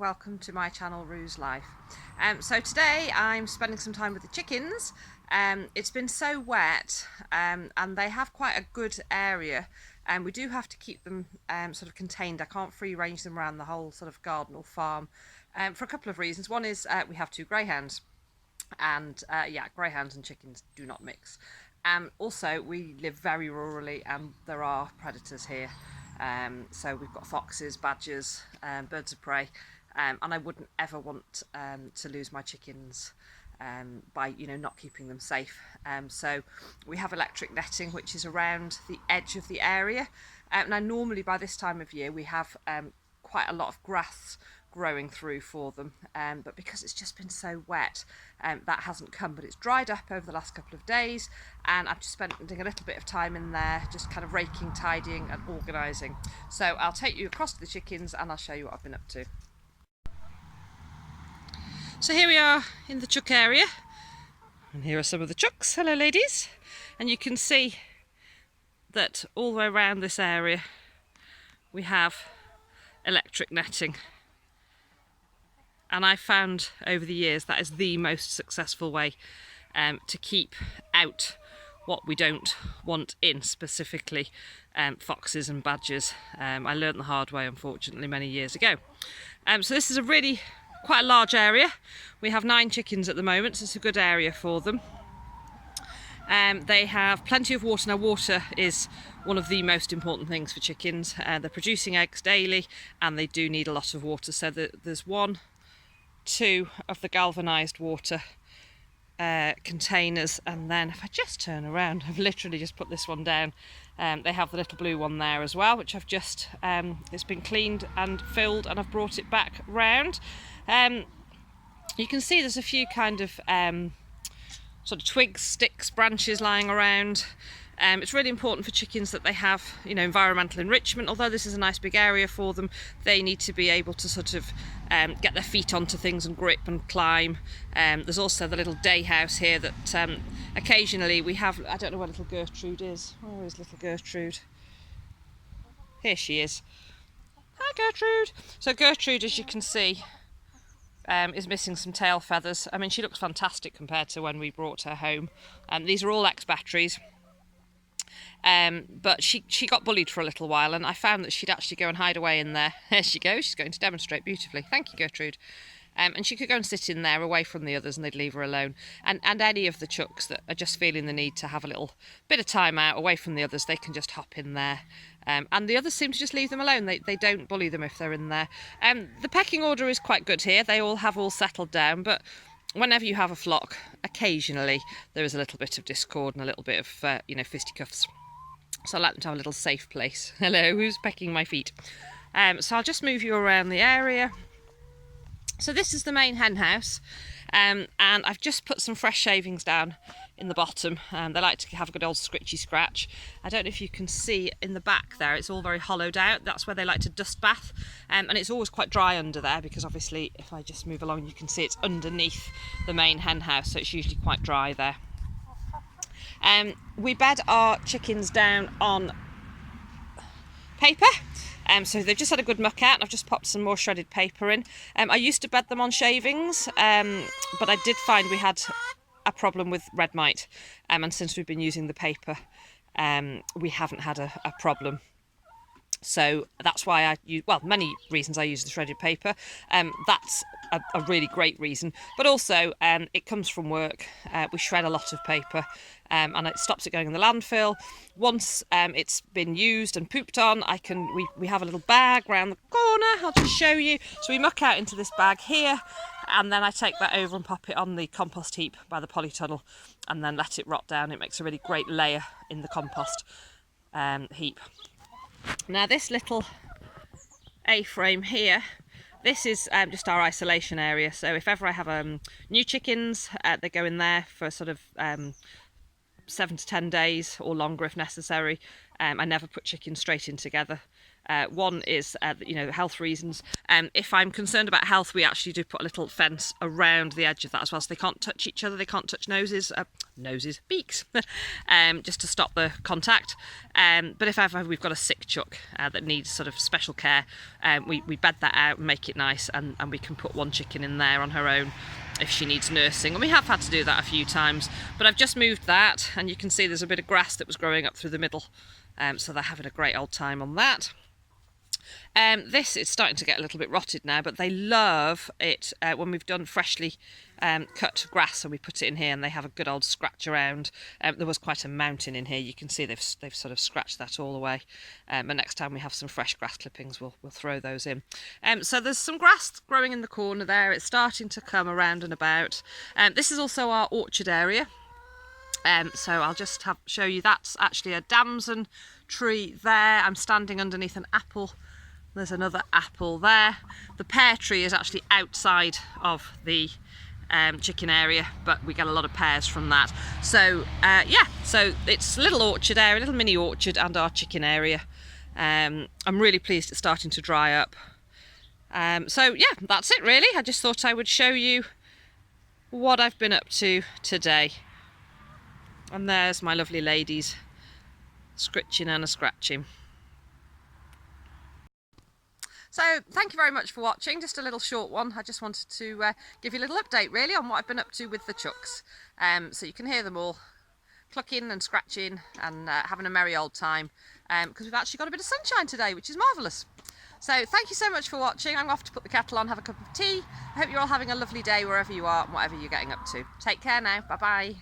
welcome to my channel Rue's Life. So today I'm spending some time with the chickens. It's been so wet and they have quite a good area, and we do have to keep them sort of contained. I can't free range them around the whole sort of garden or farm for a couple of reasons. One is we have two greyhounds, and greyhounds and chickens do not mix. Also, we live very rurally and there are predators here. So we've got foxes, badgers, birds of prey, and I wouldn't ever want to lose my chickens by not keeping them safe. So we have electric netting which is around the edge of the area. Now normally by this time of year we have quite a lot of grass growing through for them, but because it's just been so wet, that hasn't come, but it's dried up over the last couple of days, and I've just spending a little bit of time in there just kind of raking, tidying and organising. So I'll take you across to the chickens and I'll show you what I've been up to. So here we are in the chuck area, and here are some of the chucks. Hello ladies. And you can see that all the way around this area we have electric netting. And I've found over the years that is the most successful way to keep out what we don't want in, specifically foxes and badgers. I learnt the hard way, unfortunately, many years ago. So this is a really quite a large area. We have 9 chickens at the moment, so it's a good area for them. They have plenty of water. Now water is one of the most important things for chickens. They're producing eggs daily and they do need a lot of water. So there's 2 of the galvanised water containers, and then if I just turn around, I've literally just put this one down. They have the little blue one there as well, which I've just it's been cleaned and filled and I've brought it back round. You can see there's a few kind of sort of twigs, sticks, branches lying around. It's really important for chickens that they have, environmental enrichment. Although this is a nice big area for them, they need to be able to sort of get their feet onto things and grip and climb. There's also the little day house here that occasionally we have. I don't know where little Gertrude is. Where is little Gertrude? Here she is. Hi Gertrude. So Gertrude, as you can see, is missing some tail feathers. I mean, she looks fantastic compared to when we brought her home. These are all ex-batteries. But she got bullied for a little while, and I found that she'd actually go and hide away in there. There she goes, she's going to demonstrate beautifully. Thank you, Gertrude. And she could go and sit in there away from the others and they'd leave her alone. And any of the chucks that are just feeling the need to have a little bit of time out away from the others, they can just hop in there. And the others seem to just leave them alone. They don't bully them if they're in there. The pecking order is quite good here. They all have settled down, but whenever you have a flock, occasionally there is a little bit of discord and a little bit of fisticuffs. So I like them to have a little safe place. Hello, who's pecking my feet? So I'll just move you around the area. So this is the main hen house, and I've just put some fresh shavings down in the bottom. They like to have a good old scritchy scratch. I don't know if you can see in the back there, it's all very hollowed out. That's where they like to dust bath, and it's always quite dry under there because obviously if I just move along you can see it's underneath the main hen house, so it's usually quite dry there. We bed our chickens down on paper. So they've just had a good muck out and I've just popped some more shredded paper in. I used to bed them on shavings, but I did find we had a problem with red mite, and since we've been using the paper, we haven't had a problem. So that's why many reasons I use the shredded paper. That's a really great reason, but also it comes from work. We shred a lot of paper, and it stops it going in the landfill. Once it's been used and pooped on, we have a little bag round the corner. I'll just show you. So we muck out into this bag here, and then I take that over and pop it on the compost heap by the polytunnel, and then let it rot down. It makes a really great layer in the compost heap. Now this little A-frame here, this is just our isolation area. So if ever I have new chickens, they go in there for sort of 7 to 10 days or longer if necessary. I never put chickens straight in together. One is, you know, health reasons. If I'm concerned about health, we actually do put a little fence around the edge of that as well, so they can't touch each other, they can't touch beaks, just to stop the contact. But if ever we've got a sick chuck that needs sort of special care, we bed that out and make it nice, and we can put one chicken in there on her own if she needs nursing, and we have had to do that a few times. But I've just moved that, and you can see there's a bit of grass that was growing up through the middle, so they're having a great old time on that. This is starting to get a little bit rotted now, but they love it when we've done freshly cut grass and we put it in here, and they have a good old scratch around. There was quite a mountain in here. You can see they've sort of scratched that all away. And next time we have some fresh grass clippings, we'll throw those in. So there's some grass growing in the corner there. It's starting to come around and about. This is also our orchard area. So I'll just show you. That's actually a damson tree there. I'm standing underneath an apple. There's another apple there. The pear tree is actually outside of the chicken area, but we get a lot of pears from that. So yeah, so it's a little orchard area, a little mini orchard, and our chicken area. I'm really pleased it's starting to dry up. So yeah, that's it really. I just thought I would show you what I've been up to today. And there's my lovely ladies scritching and scratching. So thank you very much for watching. Just a little short one. I just wanted to give you a little update really on what I've been up to with the chucks. So you can hear them all clucking and scratching and having a merry old time, because we've actually got a bit of sunshine today, which is marvellous. So thank you so much for watching. I'm off to put the kettle on, have a cup of tea. I hope you're all having a lovely day wherever you are and whatever you're getting up to. Take care now. Bye bye.